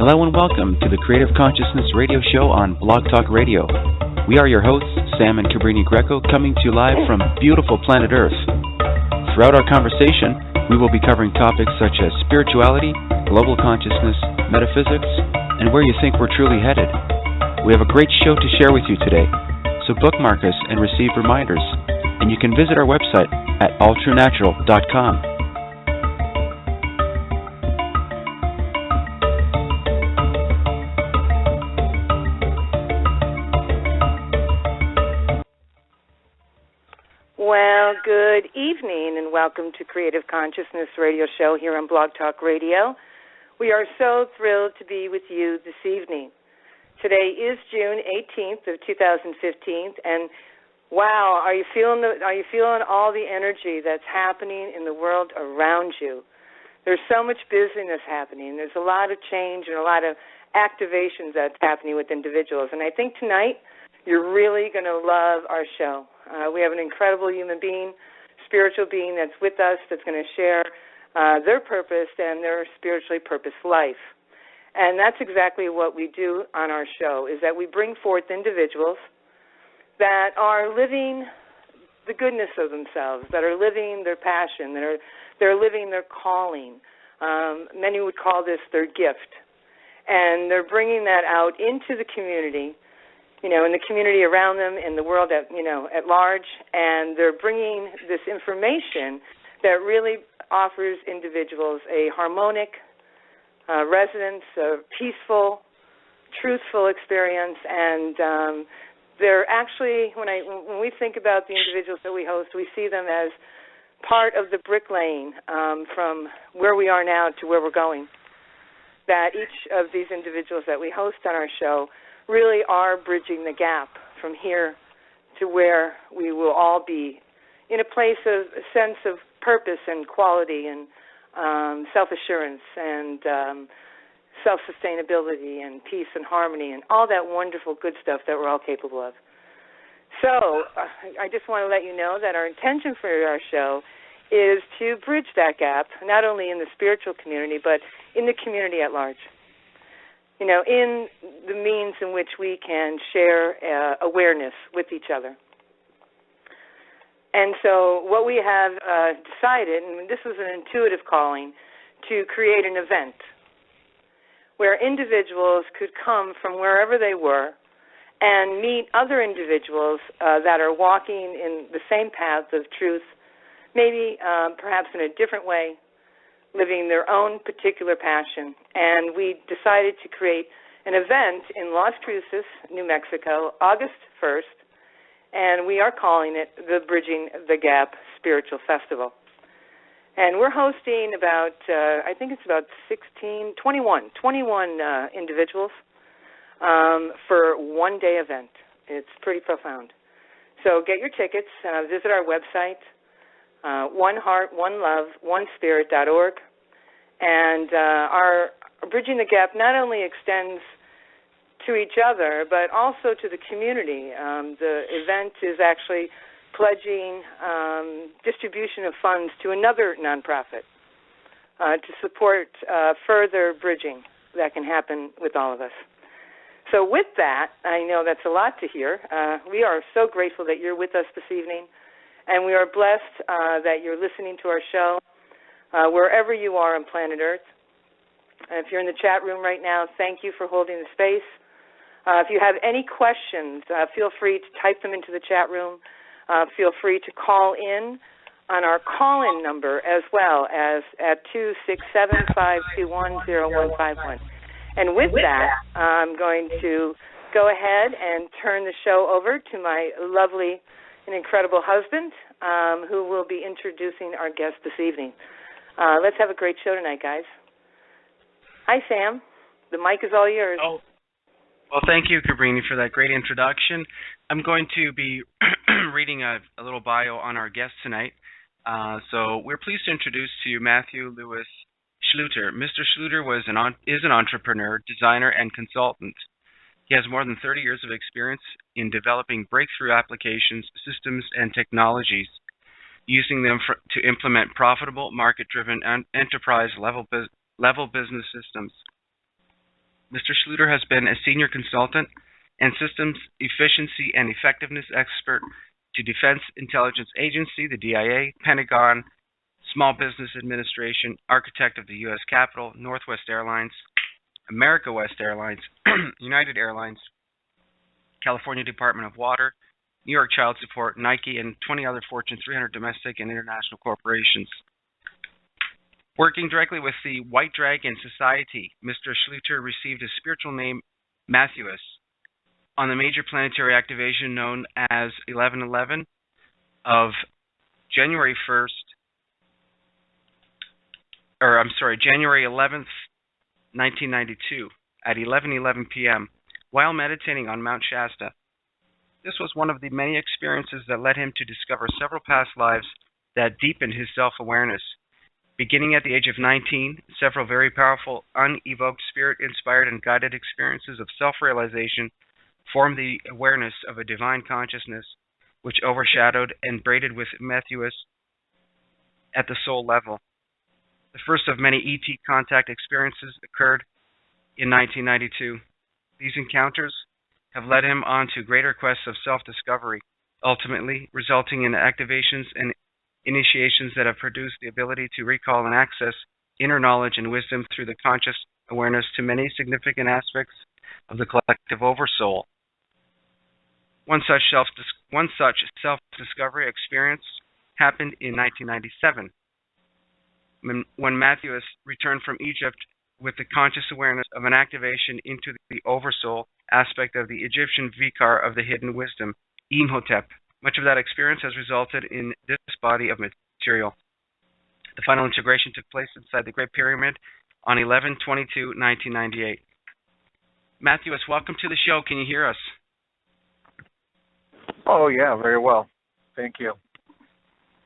Hello and welcome to the Creative Consciousness Radio Show on Blog Talk Radio. We are your hosts, Sam and Cabrini Greco, coming to you live from beautiful planet Earth. Throughout our conversation, we will be covering topics such as spirituality, global consciousness, metaphysics, and where you think we're truly headed. We have a great show to share with you today, so bookmark us and receive reminders. And you can visit our website at alltruenatural.com. Well, good evening and welcome to Creative Consciousness Radio Show here on Blog Talk Radio. We are so thrilled to be with you this evening. Today is June 18th of 2015, and wow, are you feeling all the energy that's happening in the world around you? There's so much busyness happening. There's a lot of change and a lot of activations that's happening with individuals, and I think tonight you're really going to love our show. We have an incredible human being, spiritual being that's with us, that's going to share their purpose and their spiritually purposed life. And that's exactly what we do on our show, is that we bring forth individuals that are living the goodness of themselves, that are living their passion, they're living their calling. Many would call this their gift. And they're bringing that out into the community, in the community around them, in the world at large, and they're bringing this information that really offers individuals a harmonic resonance, a peaceful, truthful experience, and they're actually, when we think about the individuals that we host, we see them as part of the bricklaying from where we are now to where we're going. That each of these individuals that we host on our show really are bridging the gap from here to where we will all be in a place of a sense of purpose and quality and self-assurance and self-sustainability and peace and harmony and all that wonderful good stuff that we're all capable of. So I just want to let you know that our intention for our show is to bridge that gap, not only in the spiritual community, but in the community at large. In the means in which we can share awareness with each other. And so what we have decided, and this was an intuitive calling, to create an event where individuals could come from wherever they were and meet other individuals that are walking in the same path of truth, maybe perhaps in a different way, living their own particular passion. And we decided to create an event in Las Cruces, New Mexico, August 1st, and we are calling it the Bridging the Gap Spiritual Festival. And we're hosting about, I think it's about 21 individuals for one-day event. It's pretty profound. So get your tickets, visit our website, oneheartoneloveonespirit.org. And our Bridging the Gap not only extends to each other, but also to the community. The event is actually pledging distribution of funds to another nonprofit to support further bridging that can happen with all of us. So with that, I know that's a lot to hear. We are so grateful that you're with us this evening, and we are blessed that you're listening to our show wherever you are on planet Earth. If you're in the chat room right now, thank you for holding the space. If you have any questions, feel free to type them into the chat room. Feel free to call in on our call-in number as well as at 267-521-0151. And with that, I'm going to go ahead and turn the show over to my lovely and incredible husband, who will be introducing our guest this evening. Let's have a great show tonight, guys. Hi, Sam. The mic is all yours. Oh, well, thank you, Cabrini, for that great introduction. I'm going to be reading a little bio on our guest tonight. So we're pleased to introduce to you Mathew Lewis Schlueter. Mr. Schlueter is an entrepreneur, designer, and consultant. He has more than 30 years of experience in developing breakthrough applications, systems, and technologies, using them to implement profitable, market-driven, enterprise-level business systems. Mr. Schlueter has been a senior consultant and systems efficiency and effectiveness expert to Defense Intelligence Agency, the DIA, Pentagon, Small Business Administration, architect of the U.S. Capitol, Northwest Airlines, America West Airlines, United Airlines, California Department of Water, New York Child Support, Nike, and 20 other Fortune 300 domestic and international corporations. Working directly with the White Dragon Society, Mr. Schlueter received his spiritual name Mathew on the major planetary activation known as 11/11 of January 11th, 1992 at 11:11 p.m. while meditating on Mount Shasta. This was one of the many experiences that led him to discover several past lives that deepened his self-awareness. Beginning at the age of 19, several very powerful, unevoked, spirit-inspired, and guided experiences of self-realization formed the awareness of a divine consciousness which overshadowed and braided with Mathew at the soul level. The first of many ET contact experiences occurred in 1992. These encounters have led him on to greater quests of self-discovery, ultimately resulting in activations and initiations that have produced the ability to recall and access inner knowledge and wisdom through the conscious awareness to many significant aspects of the collective oversoul. One such self-discovery experience happened in 1997, when Mathew returned from Egypt with the conscious awareness of an activation into the oversoul aspect of the Egyptian Vicar of the hidden wisdom, Imhotep. Much of that experience has resulted in this body of material. The final integration took place inside the Great Pyramid on 11/22/1998. Mathew, welcome to the show. Can you hear us? Oh, yeah, very well. Thank you.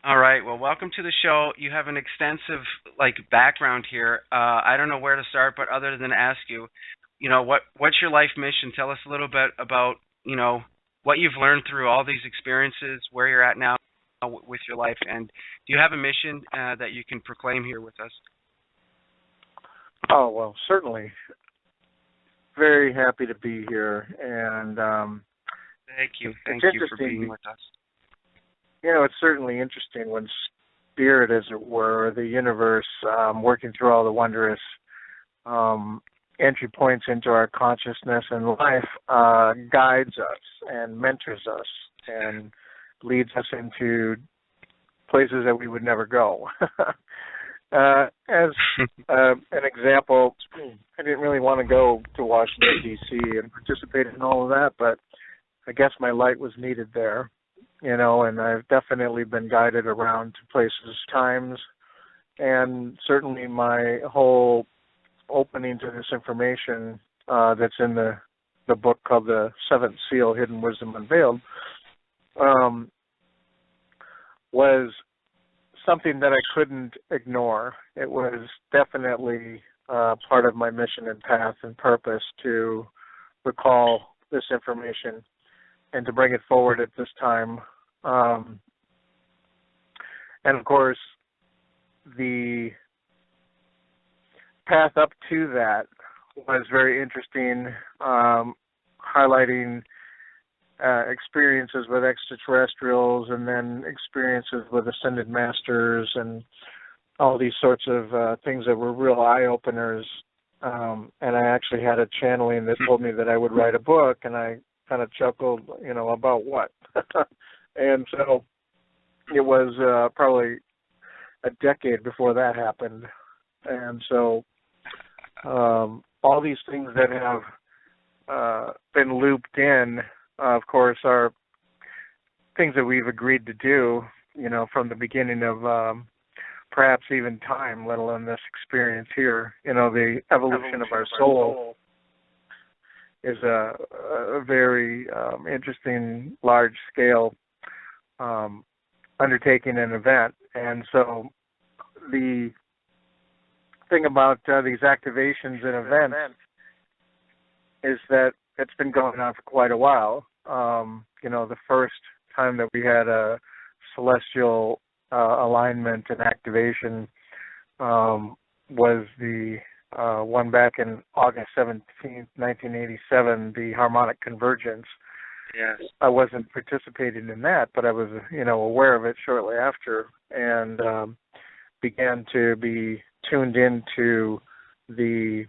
All right. Well, welcome to the show. You have an extensive background here. I don't know where to start, but other than ask you, what's your life mission? Tell us a little bit about, what you've learned through all these experiences, where you're at now with your life, and do you have a mission that you can proclaim here with us? Oh, well, certainly. Very happy to be here, and thank you for being with us. It's certainly interesting when spirit, as it were, the universe, working through all the wondrous entry points into our consciousness and life, guides us and mentors us and leads us into places that we would never go. As an example, I didn't really want to go to Washington, D.C. and participate in all of that, but I guess my light was needed there, and I've definitely been guided around to places, times, and certainly my whole opening to this information that's in the book called The Seventh Seal, Hidden Wisdom Unveiled, was something that I couldn't ignore. It was definitely part of my mission and path and purpose to recall this information and to bring it forward at this time. And of course, the path up to that was very interesting, highlighting experiences with extraterrestrials and then experiences with ascended masters and all these sorts of things that were real eye-openers. And I actually had a channeling that told me that I would write a book, and I kind of chuckled, about what? And so it was probably a decade before that happened. And so all these things that have been looped in, of course, are things that we've agreed to do, from the beginning of perhaps even time, let alone this experience here. The evolution of our soul is a very interesting, large-scale undertaking and event. And so the thing about these activations and events is that it's been going on for quite a while. The first time that we had a celestial alignment and activation was the one back in August 17th, 1987, the harmonic convergence. Yes. I wasn't participating in that, but I was, aware of it shortly after, and began to be tuned into the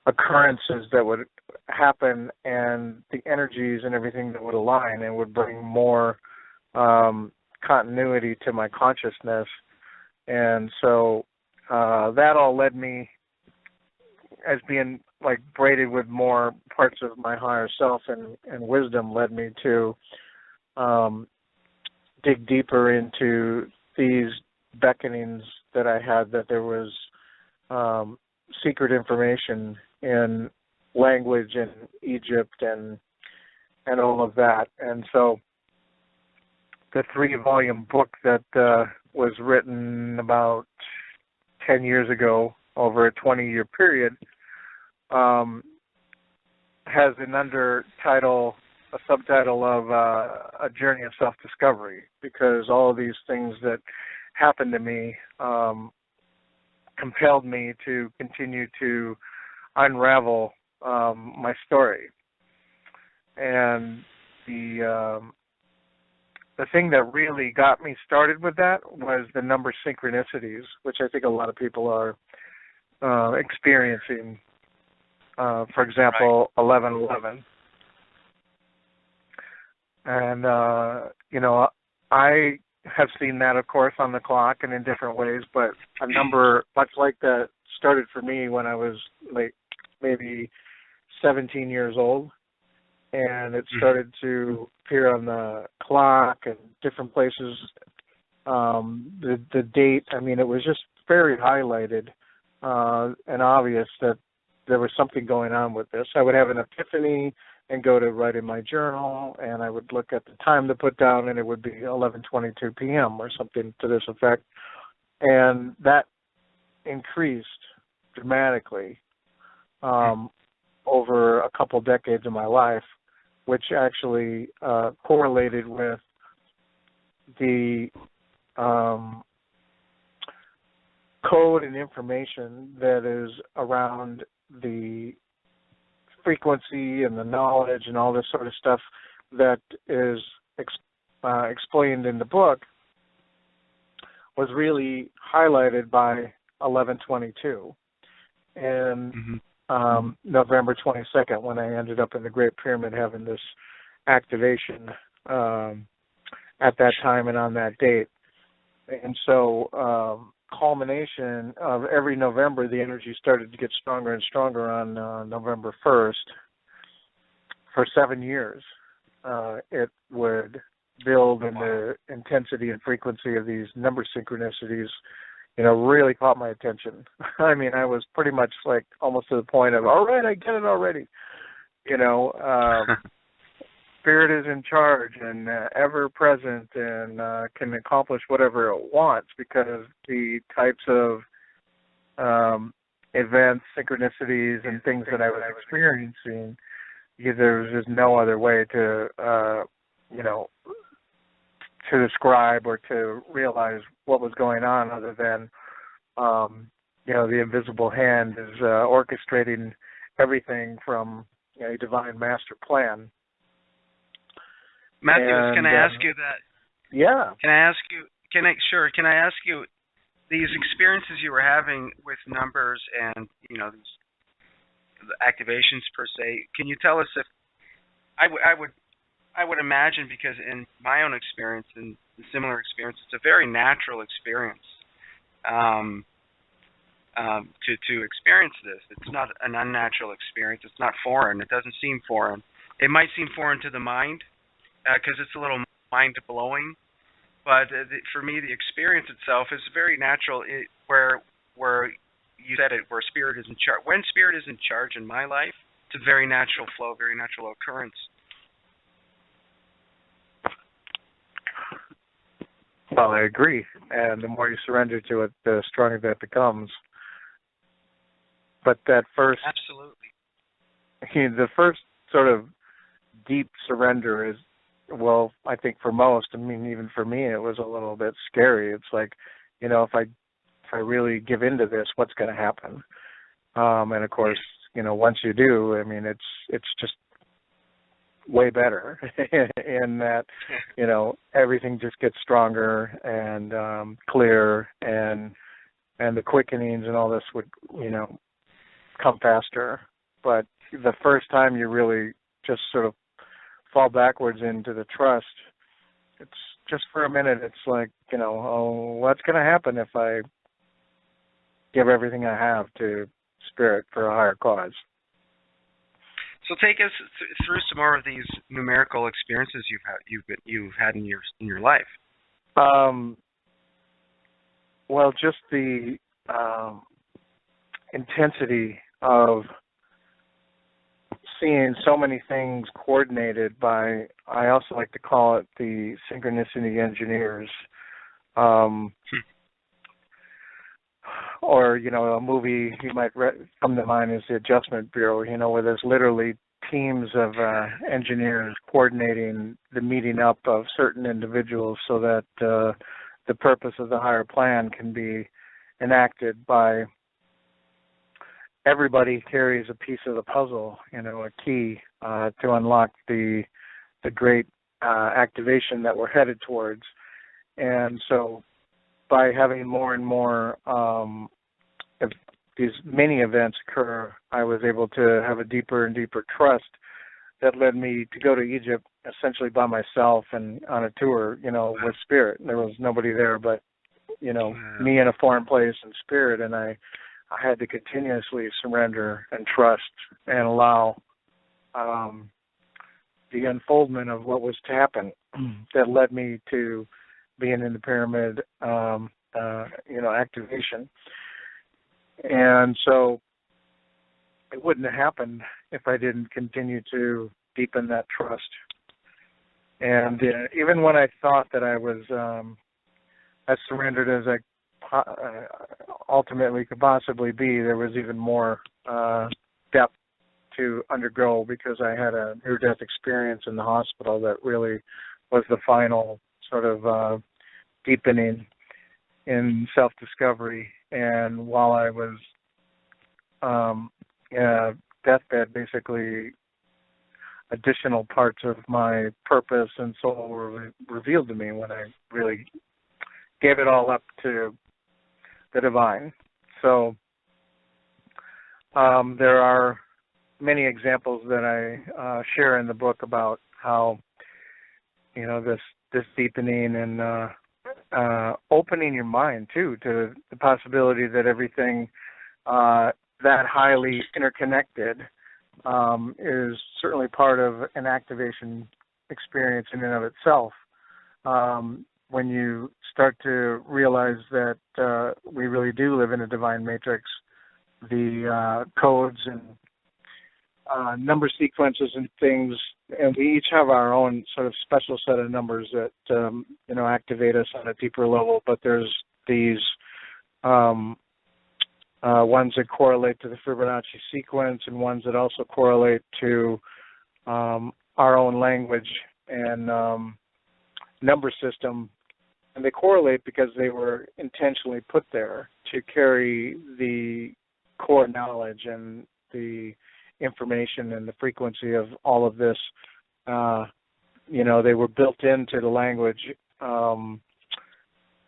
occurrences that would happen and the energies and everything that would align and would bring more continuity to my consciousness. And so that all led me, as being like braided with more parts of my higher self and wisdom, led me to dig deeper into these beckonings that I had, that there was secret information in language in Egypt and all of that. And so the 3-volume book that was written about 10 years ago over a 20-year period has an a subtitle of A Journey of Self-Discovery, because all of these things that happened to me compelled me to continue to unravel my story. And the thing that really got me started with that was the number synchronicities, which I think a lot of people are experiencing. For example, 1111. And, I have seen that, of course, on the clock and in different ways, but a number much like that started for me when I was maybe 17 years old, and it started to appear on the clock and different places. The date, it was just very highlighted and obvious that there was something going on with this. I would have an epiphany and go to write in my journal, and I would look at the time to put down, and it would be 11:22 p.m. or something to this effect. And that increased dramatically over a couple decades of my life, which actually correlated with the code and information that is around the frequency and the knowledge and all this sort of stuff that is explained in the book, was really highlighted by 11:22 and November 22nd, when I ended up in the Great Pyramid having this activation at that time and on that date. And so culmination of every November, the energy started to get stronger and stronger on November 1st. For 7 years, it would build, and the intensity and frequency of these number synchronicities, really caught my attention. I was pretty much almost to the point of, all right, I get it already. Spirit is in charge and ever present and can accomplish whatever it wants, because the types of events, synchronicities, and things that I was experiencing, there was just no other way to, to describe or to realize what was going on other than, the invisible hand is orchestrating everything from a divine master plan. Mathew, can I ask you that? Yeah. Can I ask you these experiences you were having with numbers and, these activations per se, can you tell us if, I would imagine, because in my own experience and similar experience, it's a very natural experience to experience this. It's not an unnatural experience. It's not foreign. It doesn't seem foreign. It might seem foreign to the mind, because it's a little mind-blowing, but for me, the experience itself is very natural. Where you said it, where spirit is in charge. When spirit is in charge in my life, it's a very natural flow, very natural occurrence. Well, I agree, and the more you surrender to it, the stronger that becomes. But that first, absolutely, the first sort of deep surrender is, well, I think for most, even for me, it was a little bit scary. It's like, if I really give into this, what's going to happen? And of course, once you do, I mean, it's just way better in that, everything just gets stronger and clear, and the quickenings and all this would, come faster. But the first time you really just sort of fall backwards into the trust, it's just for a minute, it's like, what's going to happen if I give everything I have to Spirit for a higher cause? So take us through some more of these numerical experiences you've had in your life. Well, just the intensity of seeing so many things coordinated by, I also like to call it the synchronicity engineers. Or, a movie you might come to mind is The Adjustment Bureau, where there's literally teams of engineers coordinating the meeting up of certain individuals so that the purpose of the higher plan can be enacted by everybody carries a piece of the puzzle, a key to unlock the great activation that we're headed towards. And so by having more and more of these many events occur, I was able to have a deeper and deeper trust that led me to go to Egypt essentially by myself and on a tour, with Spirit. There was nobody there but, me in a foreign place and Spirit, and I had to continuously surrender and trust and allow the unfoldment of what was to happen that led me to being in the pyramid, activation. And so it wouldn't have happened if I didn't continue to deepen that trust. And even when I thought that I was as surrendered as I ultimately could possibly be, there was even more depth to undergo because I had a near-death experience in the hospital that really was the final sort of deepening in self-discovery. And while I was in a deathbed, basically additional parts of my purpose and soul were revealed to me when I really gave it all up to the divine. So there are many examples that I share in the book about how, this deepening and opening your mind, too, to the possibility that everything that highly interconnected is certainly part of an activation experience in and of itself. When you start to realize that we really do live in a divine matrix, the codes and number sequences and things, and we each have our own sort of special set of numbers that activate us on a deeper level. But there's these ones that correlate to the Fibonacci sequence, and ones that also correlate to our own language and number system. And they correlate because they were intentionally put there to carry the core knowledge and the information and the frequency of all of this. They were built into the language.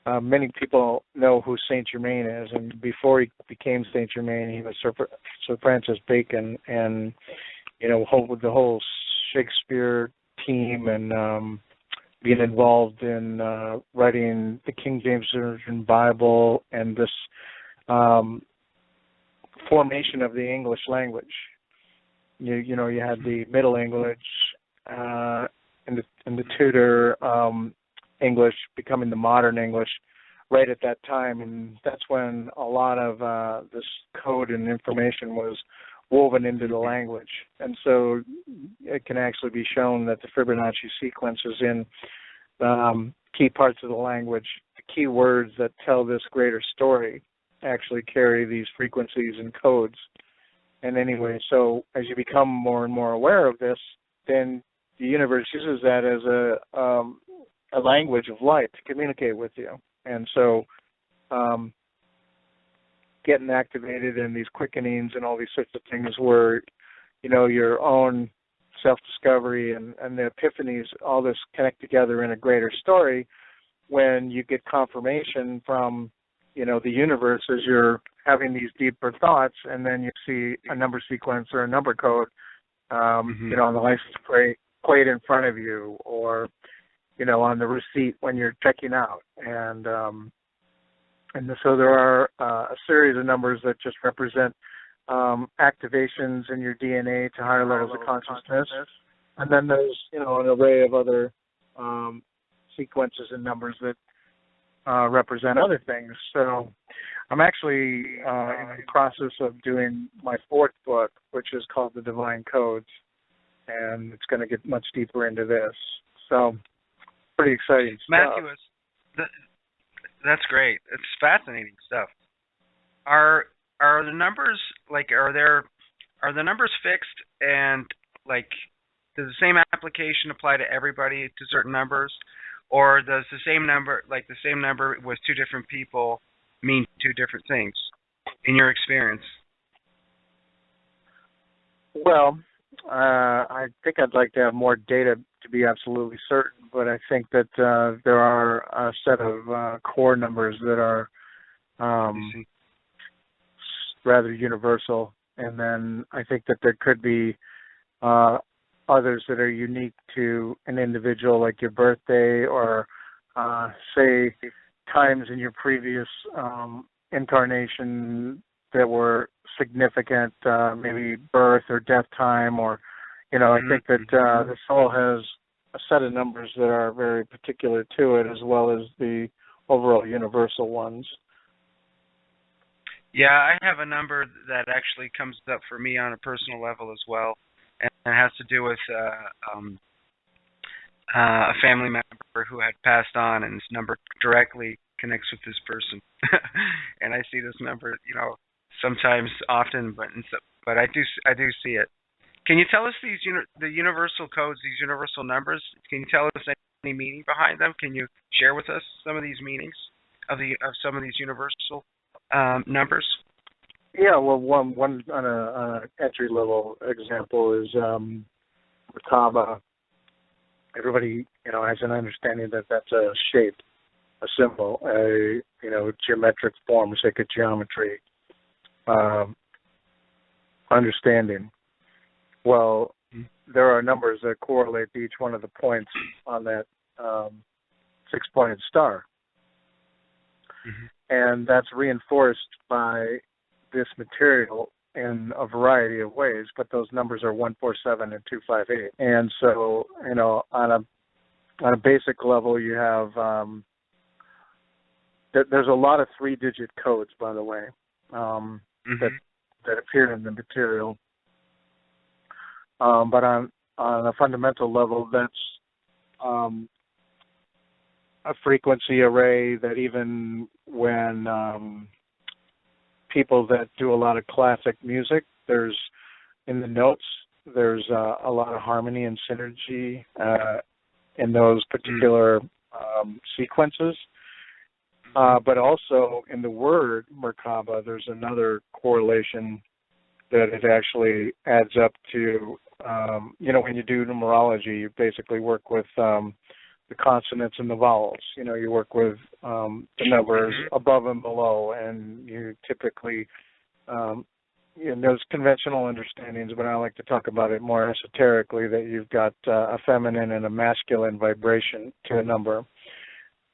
Many people know who Saint Germain is, and before he became Saint Germain, he was Sir Francis Bacon, and with the whole Shakespeare team, and being involved in writing the King James Version Bible and this formation of the English language. You had the Middle English and the Tudor English becoming the modern English right at that time, and that's when a lot of this code and information was woven into the language. And so it can actually be shown that the Fibonacci sequence is in key parts of the language. The key words that tell this greater story actually carry these frequencies and codes. And anyway, so as you become more and more aware of this, then the universe uses that as a language of light to communicate with you. And so getting activated and these quickenings and all these sorts of things where, your own self-discovery and the epiphanies, all this connect together in a greater story when you get confirmation from, the universe as you're having these deeper thoughts, and then you see a number sequence or a number code, on the license plate in front of you, or, on the receipt when you're checking out. And so there are a series of numbers that just represent activations in your DNA to higher levels of consciousness. And then there's, an array of other sequences and numbers that represent other things. So I'm actually in the process of doing my fourth book, which is called The Divine Codes, and it's going to get much deeper into this. So pretty exciting stuff. Mathew, that's great. It's fascinating stuff. Are the numbers are the numbers fixed, and does the same application apply to everybody to certain numbers, or does the same number with two different people mean two different things in your experience? Well, I think I'd like to have more data to be absolutely certain, but I think that there are a set of core numbers that are rather universal, and then I think that there could be others that are unique to an individual, like your birthday, or say times in your previous incarnation that were significant, maybe birth or death time, or I think that the soul has a set of numbers that are very particular to it, as well as the overall universal ones. Yeah, I have a number that actually comes up for me on a personal level as well, and it has to do with a family member who had passed on, and this number directly connects with this person. And I see this number, sometimes often, but I do see it. Can you tell us the universal codes, these universal numbers? Can you tell us any meaning behind them? Can you share with us some of these meanings of some of these universal numbers? Yeah, well, one on a entry level example is Merkaba. Everybody, has an understanding that that's a shape, a symbol, a geometric form, sacred geometry, understanding. Well, there are numbers that correlate to each one of the points on that six-pointed star. And that's reinforced by this material in a variety of ways, but those numbers are 147 and 258. And so, on a basic level, you have there's a lot of three-digit codes, by the way, that appear in the material. But on a fundamental level, that's a frequency array that even when people that do a lot of classic music, there's in the notes, there's a lot of harmony and synergy in those particular sequences. But also in the word Merkaba, there's another correlation that it actually adds up to, when you do numerology, you basically work with the consonants and the vowels. You work with the numbers above and below, and you typically, there's conventional understandings, but I like to talk about it more esoterically, that you've got a feminine and a masculine vibration to a number.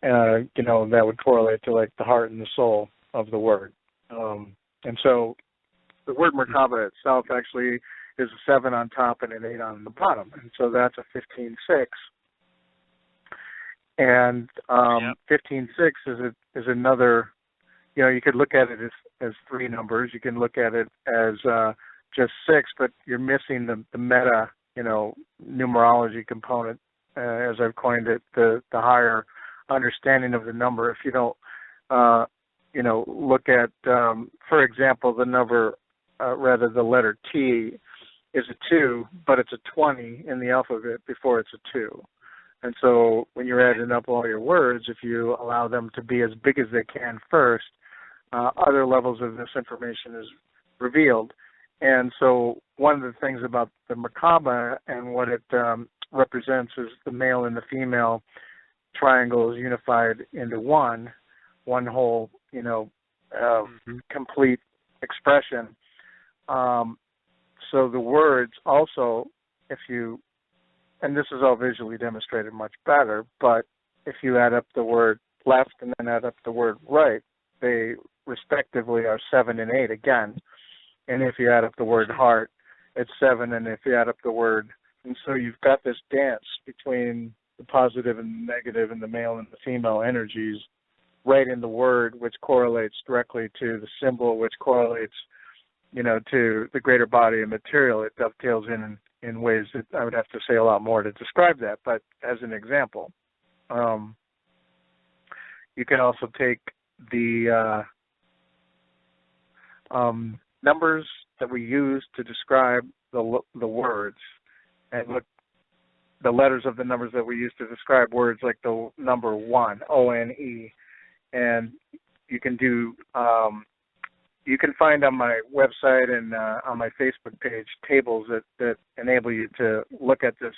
That would correlate to like the heart and the soul of the word. And so the word Merkaba itself actually is a 7 on top and an 8 on the bottom. And so that's a 15-6. And 15-6 is another, you could look at it as three numbers. You can look at it as just 6, but you're missing the meta, numerology component, as I've coined it, the higher understanding of the number. If you don't, look at, for example, the number, rather the letter T is a 2, but it's a 20 in the alphabet before it's a 2. And so when you're adding up all your words, if you allow them to be as big as they can first, other levels of this information is revealed. And so one of the things about the macabre and what it represents is the male and the female triangle is unified into one whole, complete expression. So the words also, and this is all visually demonstrated much better, but if you add up the word left and then add up the word right, they respectively are 7 and 8 again. And if you add up the word heart, it's 7, and if you add up the word, and so you've got this dance between the positive and the negative and the male and the female energies right in the word, which correlates directly to the symbol, which correlates, to the greater body of material. It dovetails in ways that I would have to say a lot more to describe that, but as an example. You can also take the numbers that we use to describe the words, and look the letters of the numbers that we use to describe words, like the number 1, O-N-E, and you can do. You can find on my website and on my Facebook page tables that enable you to look at this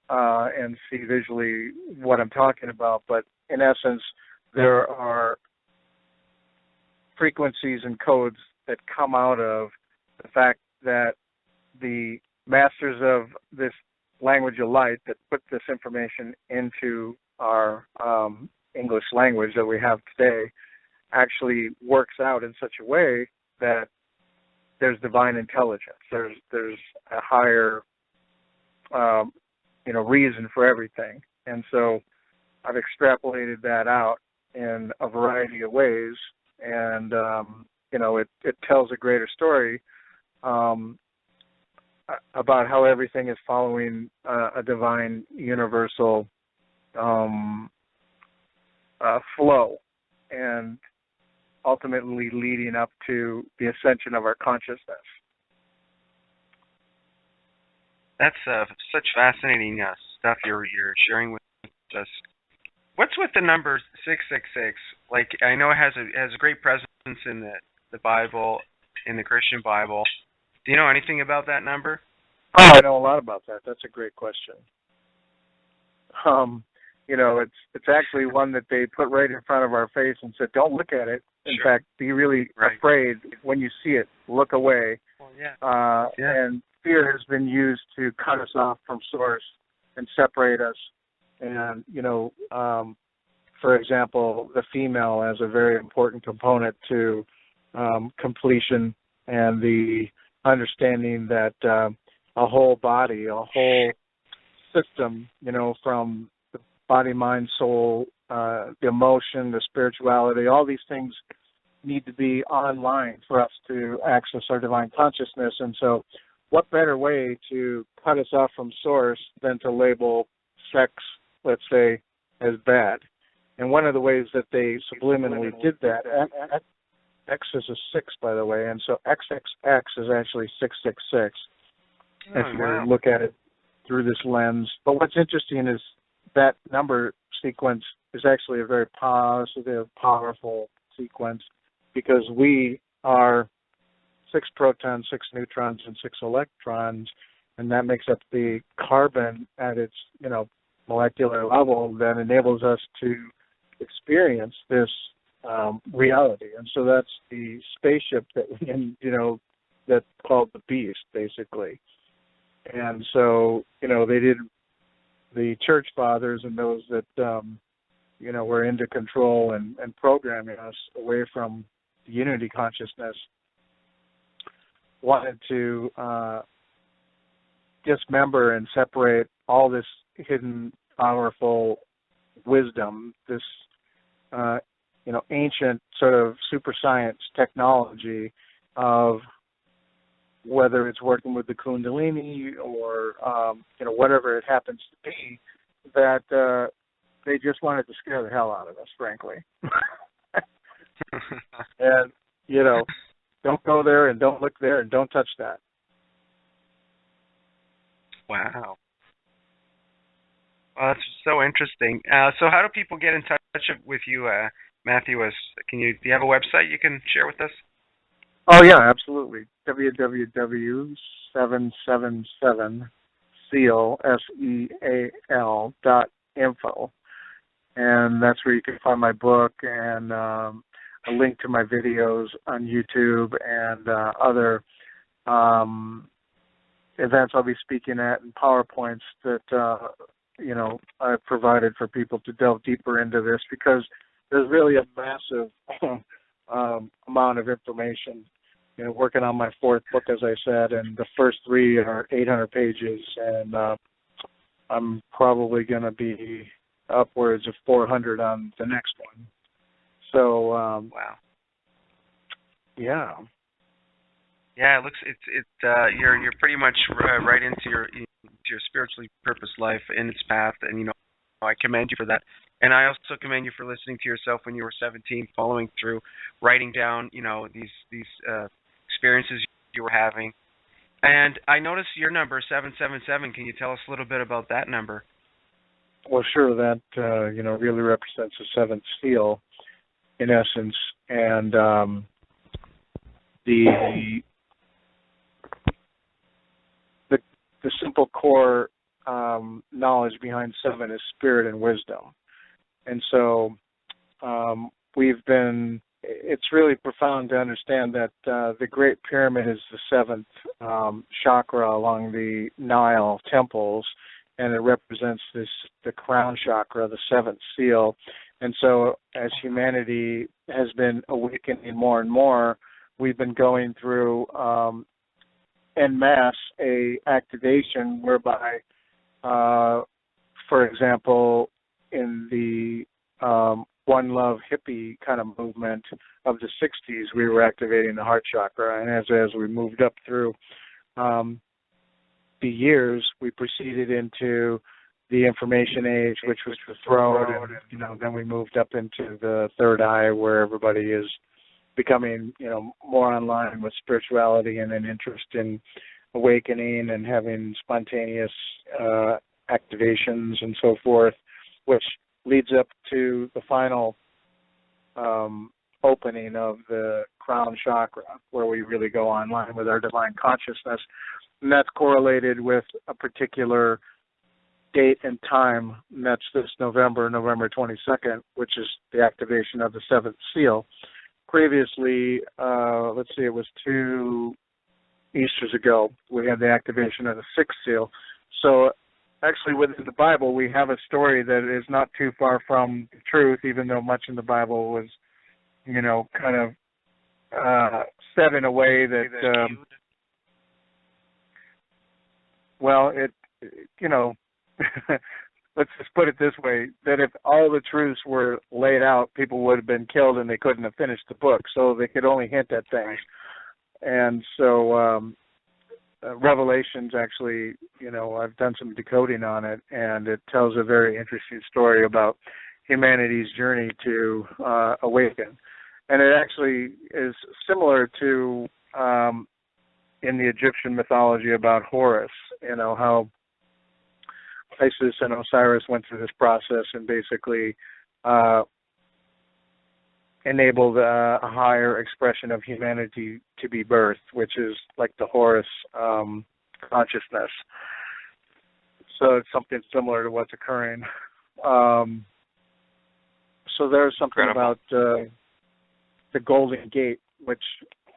and see visually what I'm talking about. But in essence, there are frequencies and codes that come out of the fact that the masters of this language of light that put this information into our English language that we have today actually works out in such a way that there's divine intelligence. There's a higher reason for everything. And so I've extrapolated that out in a variety of ways, and it tells a greater story about how everything is following a divine universal flow, and ultimately leading up to the ascension of our consciousness. That's such fascinating stuff you're sharing with us. What's with the number 666? Like, I know it has a great presence in the Bible, in the Christian Bible. Do you know anything about that number? Oh, I know a lot about that. That's a great question. It's actually one that they put right in front of our face and said, "Don't look at it. In Sure. fact, be really afraid when you see it. Look away." Well, yeah. And fear has been used to cut us off from source and separate us. And for example, the female as a very important component to completion, and the understanding that a whole body, a whole system, from the body, mind, soul, the emotion, the spirituality, all these things need to be online for us to access our divine consciousness. And so what better way to cut us off from source than to label sex, let's say, as bad? And one of the ways that they subliminally did that, X is a 6, by the way, and so XXX is actually 666, if you look at it through this lens. But what's interesting is that number sequence is actually a very positive, powerful sequence, because we are 6 protons, 6 neutrons, and 6 electrons, and that makes up the carbon at its, molecular level that enables us to experience this reality. And so that's the spaceship that, that's called the beast, basically. And so, they did, the church fathers and those that, were into control and programming us away from the unity consciousness, wanted to dismember and separate all this hidden, powerful wisdom, this, ancient sort of super science technology of whether it's working with the Kundalini or, whatever it happens to be, that they just wanted to scare the hell out of us, frankly. And, don't go there and don't look there and don't touch that. Wow. Well, that's so interesting. So how do people get in touch with you, Mathew, do you have a website you can share with us? Oh yeah, absolutely. www.777seal SEAL.info, and that's where you can find my book and a link to my videos on YouTube and other events I'll be speaking at and PowerPoints that I've provided for people to delve deeper into this, because there's really a massive amount of information. Working on my fourth book, as I said, and the first three are 800 pages, and I'm probably going to be upwards of 400 on the next one. So, wow. Yeah. Yeah, it looks you're pretty much right into your spiritually purposed life in its path, and I commend you for that. And I also commend you for listening to yourself when you were 17, following through, writing down these experiences you were having. And I noticed your number 777. Can you tell us a little bit about that number? Well, sure. That really represents the seventh seal, in essence, and the simple core knowledge behind seven is spirit and wisdom. And so it's really profound to understand that the Great Pyramid is the seventh chakra along the Nile temples, and it represents the crown chakra, the seventh seal. And so as humanity has been awakening more and more, we've been going through en masse a activation whereby, for example, in the One Love hippie kind of movement of the 60s, we were activating the heart chakra. And as we moved up through the years, we proceeded into the information age, which was the throat, and then we moved up into the third eye, where everybody is becoming more online with spirituality and an interest in awakening and having spontaneous activations and so forth, which leads up to the final opening of the crown chakra, where we really go online with our divine consciousness. And that's correlated with a particular date and time, and that's this November 22nd, which is the activation of the seventh seal. Previously, it was 2 Easters ago, we had the activation of the sixth seal. So actually within the Bible, we have a story that is not too far from the truth, even though much in the Bible was, kind of set in a way that, let's just put it this way, that if all the truths were laid out, people would have been killed and they couldn't have finished the book, so they could only hint at things. And so Revelations actually, I've done some decoding on it, and it tells a very interesting story about humanity's journey to awaken. And it actually is similar to in the Egyptian mythology about Horus, how Isis and Osiris went through this process and basically enabled a higher expression of humanity to be birthed, which is like the Horus consciousness. So it's something similar to what's occurring. So there's something about the Golden Gate, which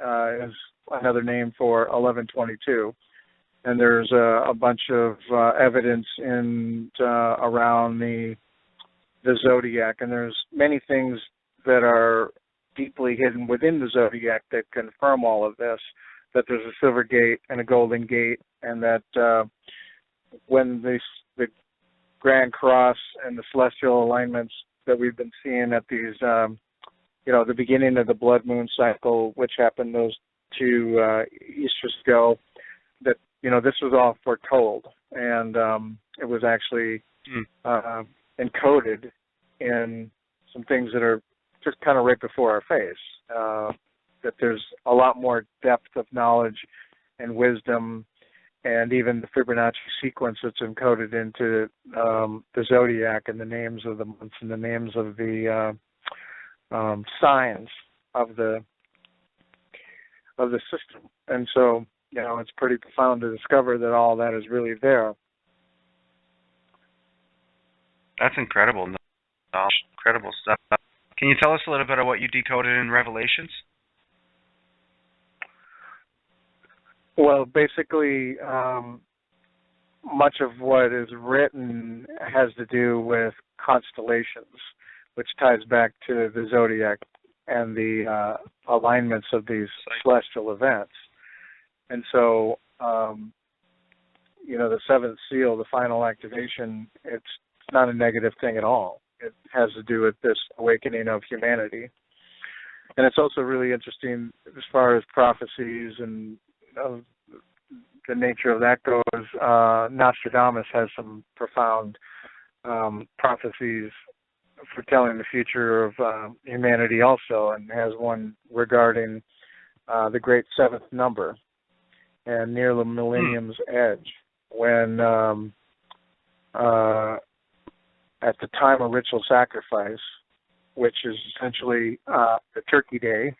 is another name for 1122. And there's a bunch of evidence in around the zodiac, and there's many things that are deeply hidden within the zodiac that confirm all of this, that there's a silver gate and a golden gate, and that when the Grand Cross and the celestial alignments that we've been seeing at these, the beginning of the blood moon cycle, which happened those 2 Easters ago, that this was all foretold, and it was actually encoded in some things that are just kind of right before our face, that there's a lot more depth of knowledge and wisdom, and even the Fibonacci sequence that's encoded into the zodiac, and the names of the months and the names of the signs of the system. And so, it's pretty profound to discover that all that is really there. That's incredible. Incredible stuff. Can you tell us a little bit of what you decoded in Revelations? Well, basically, much of what is written has to do with constellations, which ties back to the zodiac and the alignments of these celestial events. And so, the seventh seal, the final activation, it's not a negative thing at all. It has to do with this awakening of humanity. And it's also really interesting as far as prophecies and the nature of that goes. Nostradamus has some profound prophecies foretelling the future of humanity also, and has one regarding the great seventh number and near the millennium's edge, when at the time of ritual sacrifice, which is essentially the Turkey Day,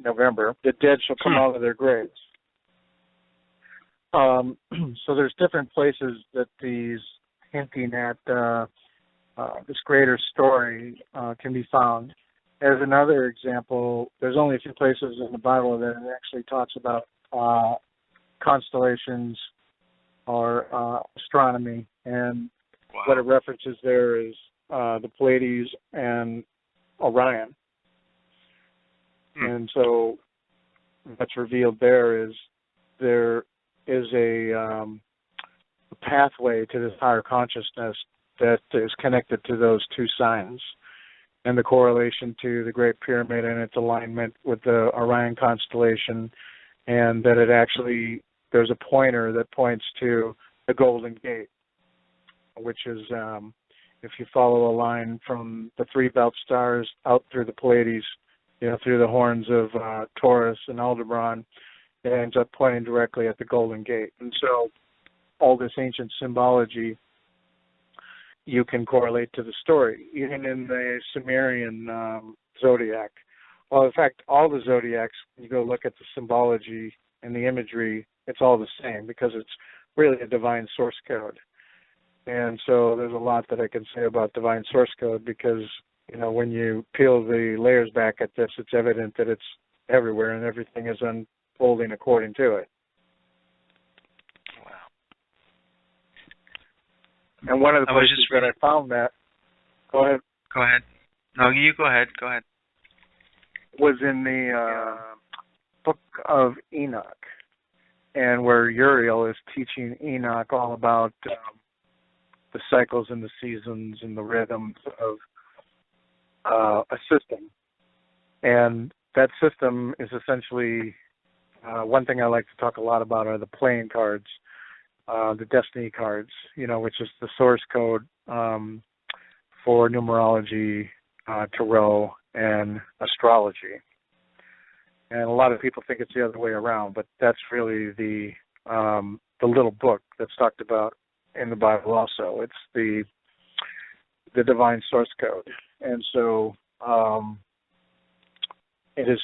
November, the dead shall come out of their graves. So there's different places that these hinting at this greater story can be found. As another example, there's only a few places in the Bible that it actually talks about constellations or astronomy, and what it references there is the Pleiades and Orion. And so what's revealed there is a pathway to this higher consciousness that is connected to those two signs, and the correlation to the Great Pyramid and its alignment with the Orion constellation, and that it actually, there's a pointer that points to the Golden Gate, which is, if you follow a line from the three belt stars out through the Pleiades, through the horns of Taurus and Aldebaran, it ends up pointing directly at the Golden Gate. And so all this ancient symbology you can correlate to the story, even in the Sumerian zodiac. Well, in fact, all the zodiacs, when you go look at the symbology and the imagery, it's all the same, because it's really a divine source code. And so there's a lot that I can say about divine source code, because, when you peel the layers back at this, it's evident that it's everywhere and everything is unfolding according to it. Wow. And one of the places that I found that, go ahead. Go ahead. No, you go ahead. Go ahead. Was in the book of Enoch, and where Uriel is teaching Enoch all about the cycles and the seasons and the rhythms of a system. And that system is essentially, one thing I like to talk a lot about are the playing cards, the destiny cards, which is the source code for numerology, tarot, and astrology. And a lot of people think it's the other way around, but that's really the little book that's talked about in the Bible also. It's the divine source code. And so it is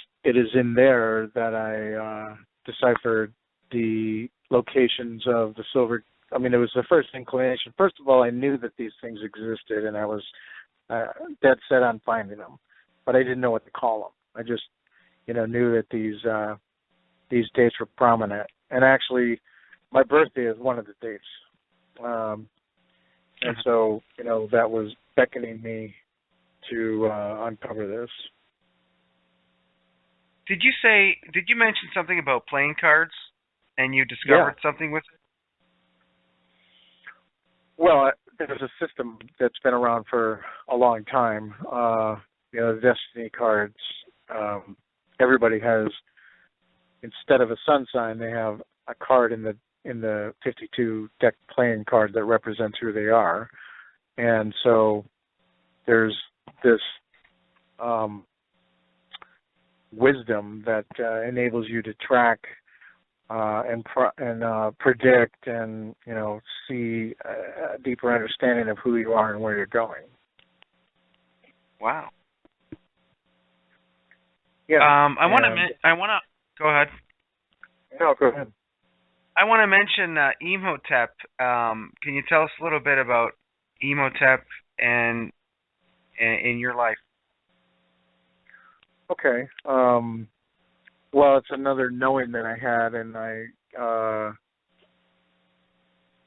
in there that I deciphered the locations of the silver. I mean, it was the first inclination. First of all, I knew that these things existed, and I was dead set on finding them, but I didn't know what to call them. I just, knew that these dates were prominent. And actually, my birthday is one of the dates. And so, that was beckoning me to uncover this. Did you mention something about playing cards, and you discovered something with it? Well, there's a system that's been around for a long time. The destiny cards, everybody has, instead of a sun sign, they have a card in the 52 deck playing card that represents who they are. And so there's this wisdom that enables you to track and predict and see a deeper understanding of who you are and where you're going. Wow. Yeah. I want to go ahead. No, go ahead. I want to mention Emotep. Can you tell us a little bit about Emotep and in your life? Okay. Well, it's another knowing that I had, and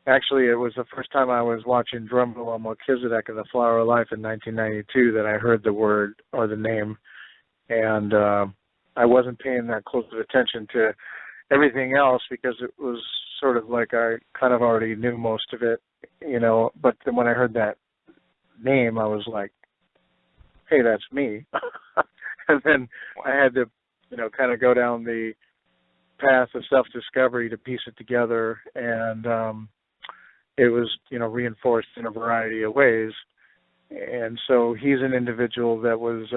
actually, it was the first time I was watching Drumroll on Melchizedek in the Flower of Life in 1992 that I heard the word or the name, and I wasn't paying that close of attention to everything else because it was sort of like I kind of already knew most of it, but then when I heard that name, I was like, hey, that's me. And then I had to, kind of go down the path of self-discovery to piece it together, and it was, reinforced in a variety of ways. And so he's an individual that was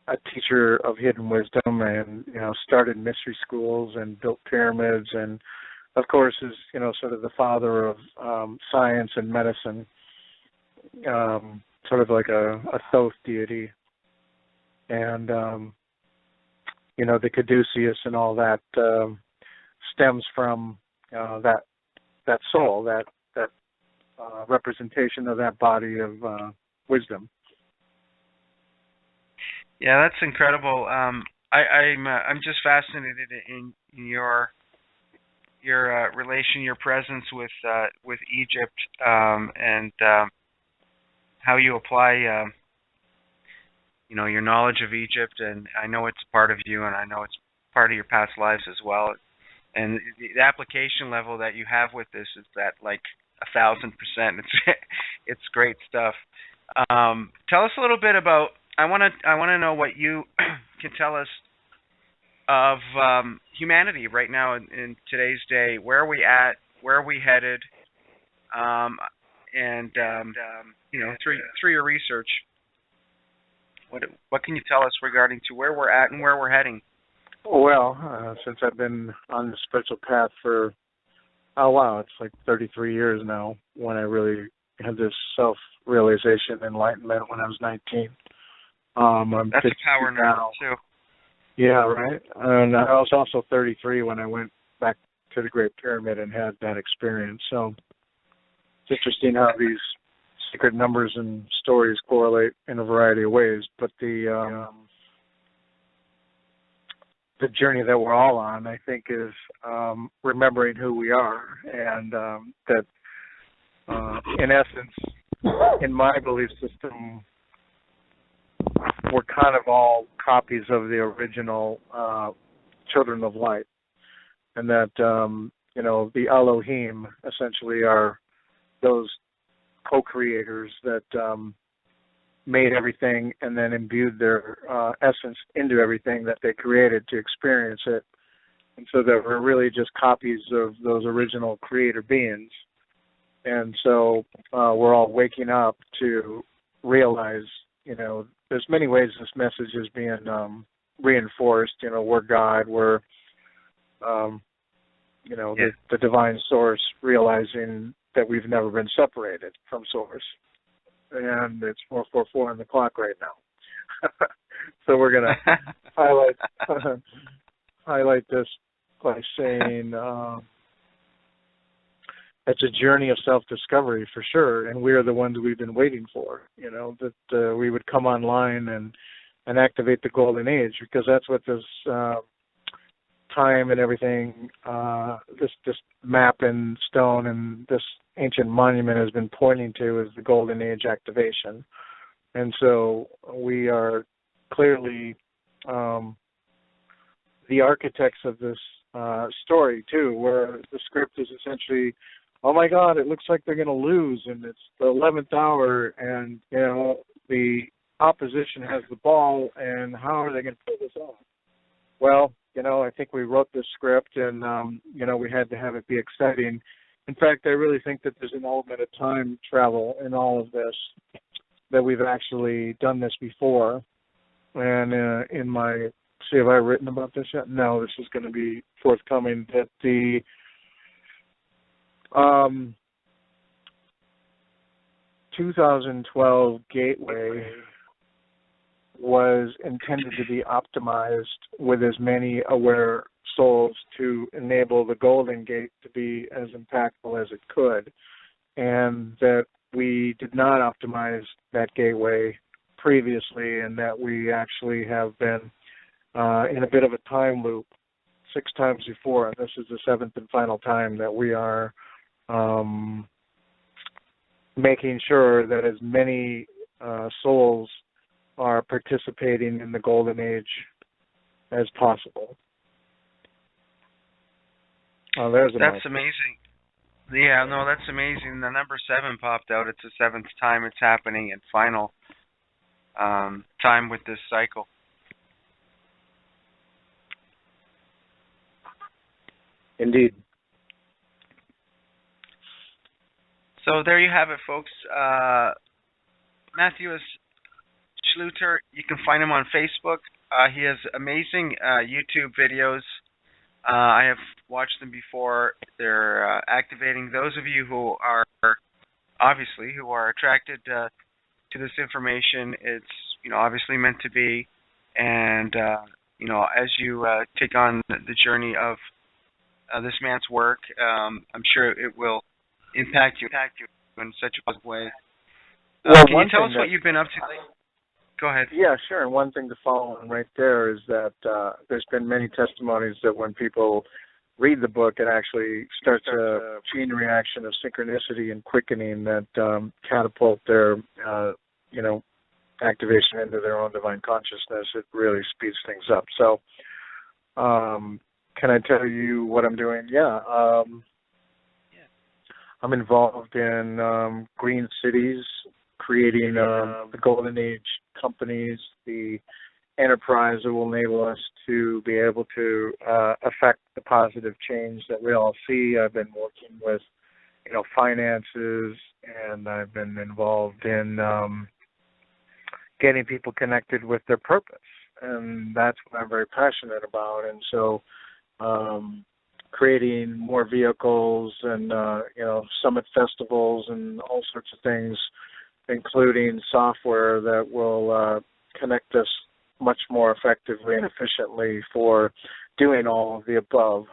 a teacher of hidden wisdom and, started mystery schools and built pyramids, and of course is, sort of the father of science and medicine, sort of like a Thoth deity. And, the caduceus and all that stems from that soul, that representation of that body of wisdom. Yeah, that's incredible. I'm just fascinated in your relation, your presence with Egypt, and how you apply your knowledge of Egypt. And I know it's part of you, and I know it's part of your past lives as well. And the application level that you have with this is that like 1,000%. It's great stuff. Tell us a little bit about. I want to know what you can tell us of humanity right now in today's day. Where are we at? Where are we headed? And through your research, what can you tell us regarding to where we're at and where we're heading? Well, since I've been on the spiritual path for, it's like 33 years now, when I really had this self-realization, enlightenment when I was 19. That's a power now, too. Yeah, right. And I was also 33 when I went back to the Great Pyramid and had that experience. So it's interesting how these secret numbers and stories correlate in a variety of ways. But the journey that we're all on, I think, is remembering who we are, and that, in essence, in my belief system, we're kind of all copies of the original children of light, and that the Elohim essentially are those co-creators that made everything and then imbued their essence into everything that they created to experience it, and so that we're really just copies of those original creator beings. And so we're all waking up to realize, there's many ways this message is being reinforced. We're God, we're, the divine source, realizing that we've never been separated from source. And it's 4:44 on the clock right now. So we're going to highlight this by saying it's a journey of self-discovery for sure, and we are the ones we've been waiting for, that we would come online and activate the golden age, because that's what this time and everything, this map in stone and this ancient monument has been pointing to, is the golden age activation. And so we are clearly the architects of this story too, where the script is essentially, oh my God, it looks like they're going to lose, and it's the 11th hour, and the opposition has the ball, and how are they going to pull this off? Well, I think we wrote this script, and we had to have it be exciting. In fact, I really think that there's an element of time travel in all of this, that we've actually done this before. And in my, have I written about this yet? No, this is going to be forthcoming. That the 2012 Gateway was intended to be optimized with as many aware souls to enable the Golden Gate to be as impactful as it could, and that we did not optimize that gateway previously, and that we actually have been in a bit of a time loop 6 times before, and this is the 7th and final time that we are making sure that as many souls are participating in the Golden Age as possible. That's amazing. Yeah, no, that's amazing. The number 7 popped out. It's the 7th time it's happening and final time with this cycle. Indeed. So there you have it, folks. Mathew Schlueter, you can find him on Facebook. He has amazing YouTube videos. I have watched them before. They're activating. Those of you who are attracted to this information, it's obviously meant to be. And as you take on the journey of this man's work, I'm sure it will impact you in such a positive way. Well, can you tell us what you've been up to lately? Go ahead. Yeah, sure. And one thing to follow on right there is that there's been many testimonies that when people read the book, it actually starts a chain reaction of synchronicity and quickening that catapult their, activation into their own divine consciousness. It really speeds things up. So, can I tell you what I'm doing? Yeah. I'm involved in green cities, creating the Golden Age companies, the enterprise that will enable us to be able to affect the positive change that we all see. I've been working with, finances, and I've been involved in getting people connected with their purpose, and that's what I'm very passionate about. And so, creating more vehicles and summit festivals and all sorts of things, including software that will connect us much more effectively and efficiently for doing all of the above.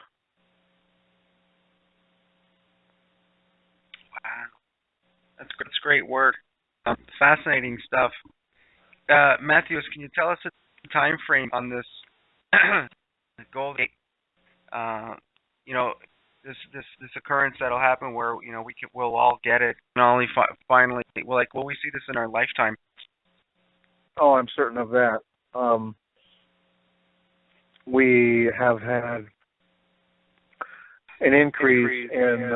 Wow, that's great work. Fascinating stuff. Mathew, can you tell us the time frame on this Golden Gate? This occurrence that'll happen where we'll all get it, not only finally. Will we see this in our lifetime? Oh, I'm certain of that. We have had an increase in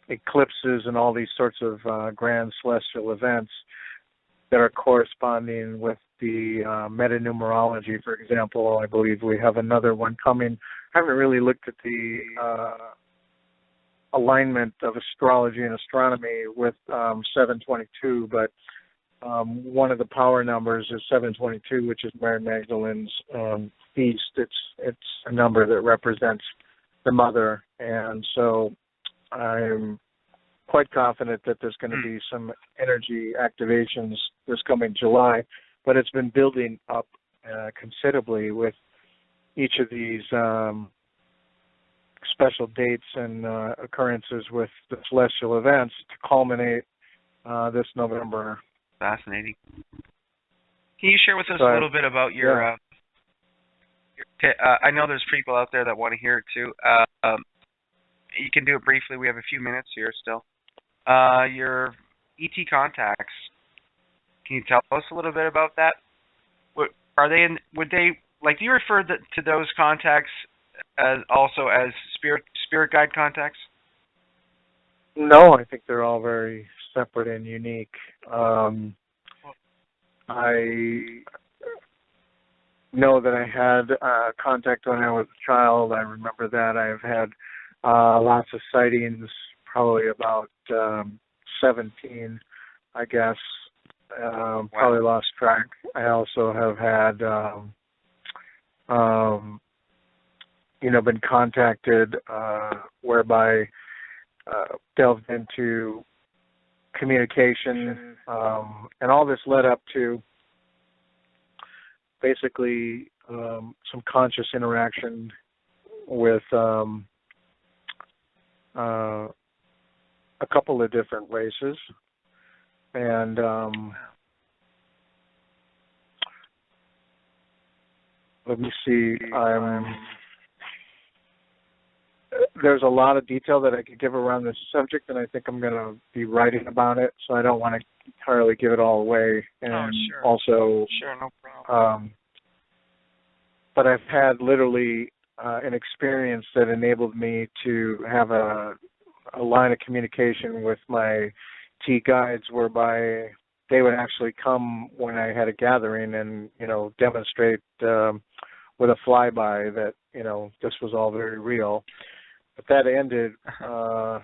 eclipses and all these sorts of grand celestial events that are corresponding with the meta-numerology. For example, I believe we have another one coming. I haven't really looked at the alignment of astrology and astronomy with 722, but one of the power numbers is 722, which is Mary Magdalene's feast. It's a number that represents the mother, and so I'm quite confident that there's going to be some energy activations this coming July, but it's been building up considerably with each of these special dates and occurrences with the celestial events to culminate this November. Fascinating. Can you share with us a little bit about your I know there's people out there that want to hear it too. You can do it briefly. We have a few minutes here still. Your ET contacts. Can you tell us a little bit about that? Are they in? Would they do you refer to those contacts as also as spirit guide contacts? No, I think they're all very separate and unique. I know that I had contact when I was a child. I remember that. I've had lots of sightings, probably about 17, I guess. Probably lost track. I also have had, been contacted whereby delved into communication, and all this led up to basically some conscious interaction with a couple of different races. And let me see, there's a lot of detail that I could give around this subject, and I think I'm going to be writing about it, so I don't want to entirely give it all away. And sure. Also, Sure, no problem. But I've had literally an experience that enabled me to have a line of communication with my T guides, whereby they would actually come when I had a gathering and, demonstrate with a flyby that, this was all very real. But that ended, trying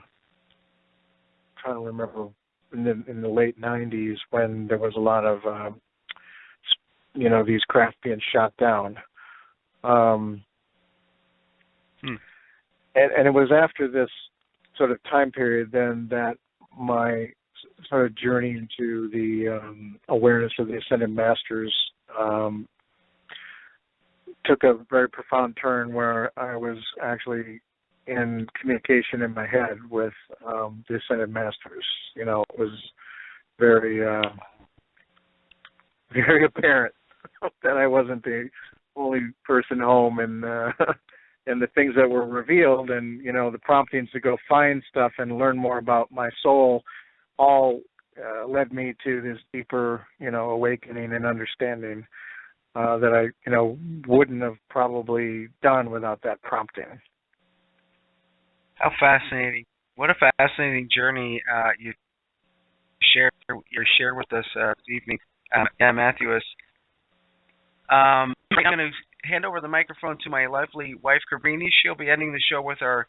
to remember, in the late 90s, when there was a lot of, these craft being shot down. And it was after this sort of time period then that my sort of journey into the awareness of the Ascended Masters took a very profound turn, where I was actually in communication in my head with the Ascended Masters. It was very, very apparent that I wasn't the only person home, and and the things that were revealed, and the promptings to go find stuff and learn more about my soul, all led me to this deeper, awakening and understanding that I, wouldn't have probably done without that prompting. How fascinating! What a fascinating journey you shared with us this evening, Mathew. I'm going to hand over the microphone to my lovely wife, Cabrini. She'll be ending the show with our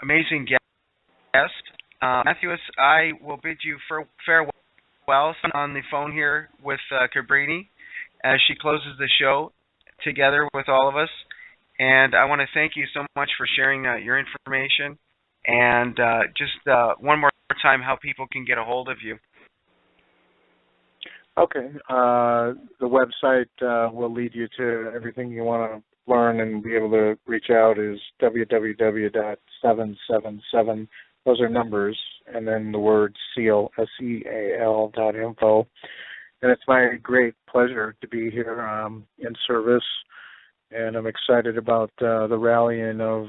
amazing guest. Mathew, I will bid you farewell on the phone here with Cabrini as she closes the show together with all of us. And I want to thank you so much for sharing your information. And just one more time, how people can get a hold of you. Okay. The website will lead you to everything you want to learn and be able to reach out is www.777, those are numbers, and then the word SEAL, SEAL.info. And it's my great pleasure to be here in service, and I'm excited about the rallying of,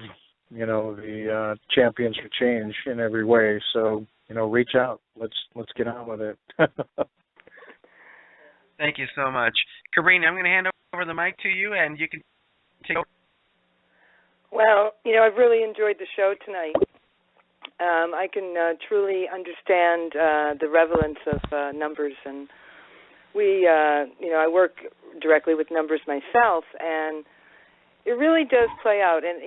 the champions for change in every way. So, reach out. Let's get on with it. Thank you so much. Cabrini, I'm going to hand over the mic to you, and you can take over. Well, I've really enjoyed the show tonight. I can truly understand the relevance of numbers, and I work directly with numbers myself, and it really does play out. And,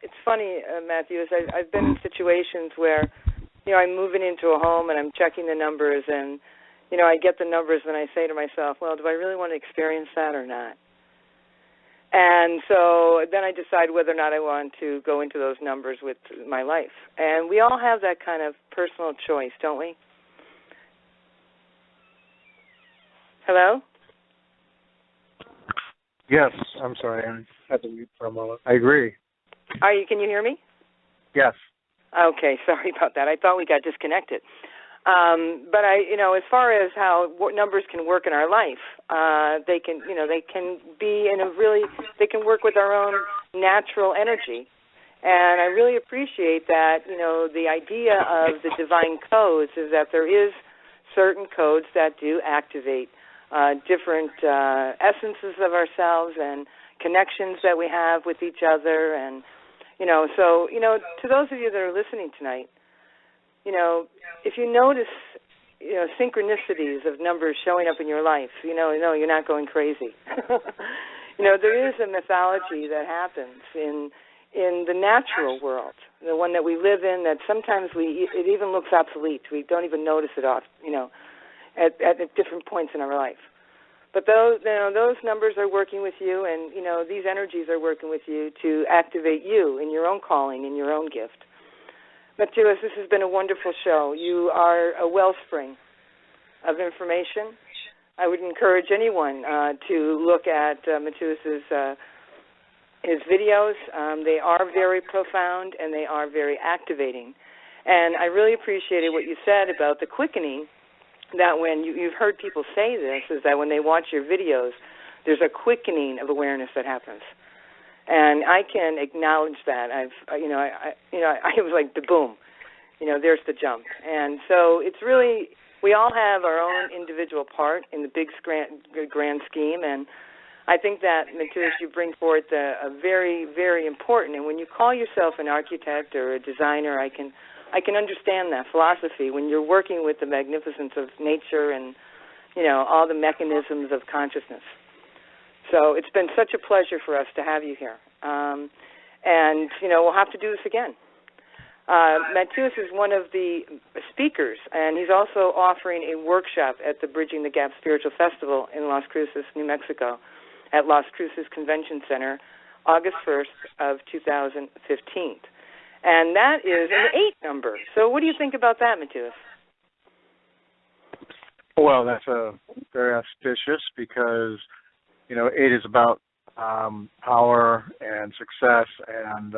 it's funny, Mathew, is I've been in situations where, I'm moving into a home and I'm checking the numbers, and I get the numbers and I say to myself, well, do I really want to experience that or not? And so then I decide whether or not I want to go into those numbers with my life. And we all have that kind of personal choice, don't we? Hello? Yes, I'm sorry. I had to mute for a moment. I agree. Can you hear me? Yes. Okay, sorry about that. I thought we got disconnected. But as far as how numbers can work in our life, they can be they can work with our own natural energy. And I really appreciate that, the idea of the divine codes is that there is certain codes that do activate different essences of ourselves and connections that we have with each other. And, to those of you that are listening tonight, if you notice, synchronicities of numbers showing up in your life, you're not going crazy. There is a mythology that happens in the natural world, the one that we live in, that sometimes it even looks obsolete. We don't even notice it at different points in our life. But those numbers are working with you, and these energies are working with you to activate you in your own calling, in your own gift. Mathew, this has been a wonderful show. You are a wellspring of information I would encourage anyone to look at Mathew's his videos. They are very profound and they are very activating. And I really appreciated what you said about the quickening, that when you've heard people say this, is that when they watch your videos, there's a quickening of awareness that happens. And I can acknowledge that. I was like the boom, there's the jump. And so it's really, we all have our own individual part in the big grand scheme, and I think that, Mathew, you bring forth a very, very important, and when you call yourself an architect or a designer, I can understand that philosophy when you're working with the magnificence of nature and, all the mechanisms of consciousness. So it's been such a pleasure for us to have you here. And, we'll have to do this again. Mathew is one of the speakers, and he's also offering a workshop at the Bridging the Gap Spiritual Festival in Las Cruces, New Mexico, at Las Cruces Convention Center, August 1st of 2015. And that is an 8 number. So what do you think about that, Mathew? Well, that's very auspicious because, 8 is about power and success and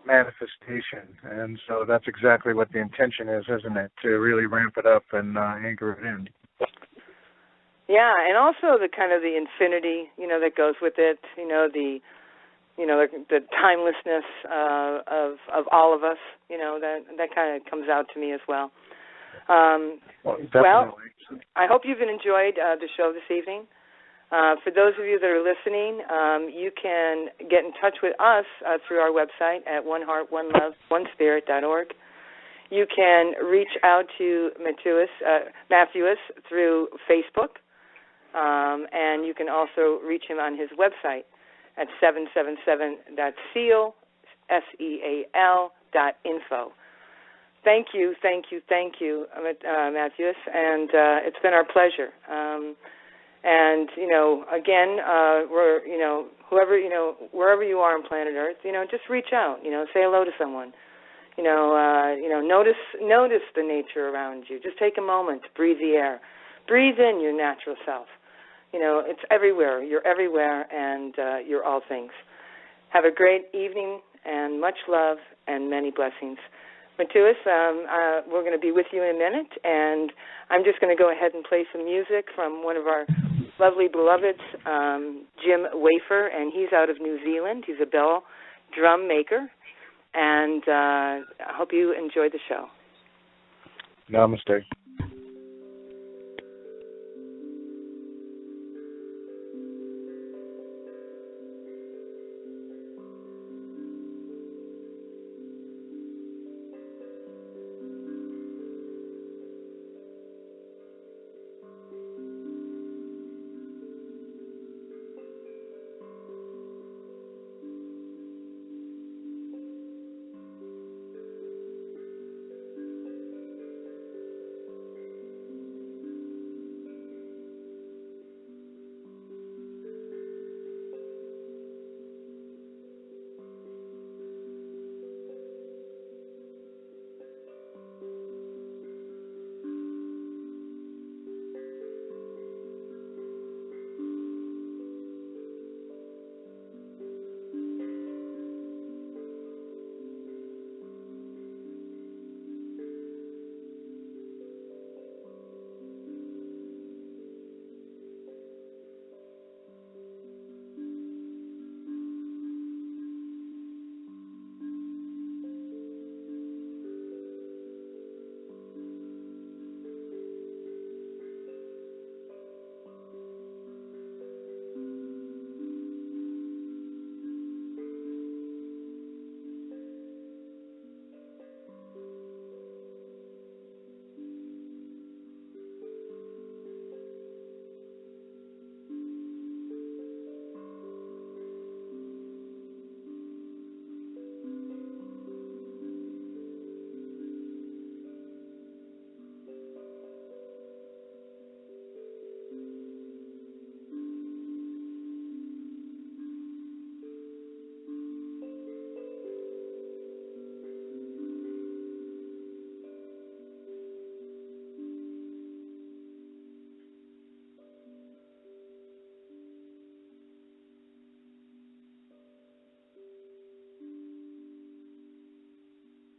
manifestation. And so that's exactly what the intention is, isn't it, to really ramp it up and anchor it in. Yeah, and also the kind of the infinity, that goes with it, the timelessness of all of us, that kind of comes out to me as well. Well, I hope you've enjoyed the show this evening. For those of you that are listening, you can get in touch with us through our website at oneheartoneloveonespirit.org. You can reach out to Mathew through Facebook, and you can also reach him on his website at 777.seal, SEAL.info. Thank you, Mathew, and it's been our pleasure. And again, we're wherever you are on planet Earth, just reach out, say hello to someone. Notice the nature around you. Just take a moment to breathe the air. Breathe in your natural self. It's everywhere. You're everywhere, and you're all things. Have a great evening, and much love, and many blessings. Mathew, we're going to be with you in a minute, and I'm just going to go ahead and play some music from one of our lovely beloveds, Jim Wafer, and he's out of New Zealand. He's a bell drum maker, and I hope you enjoyed the show. Namaste.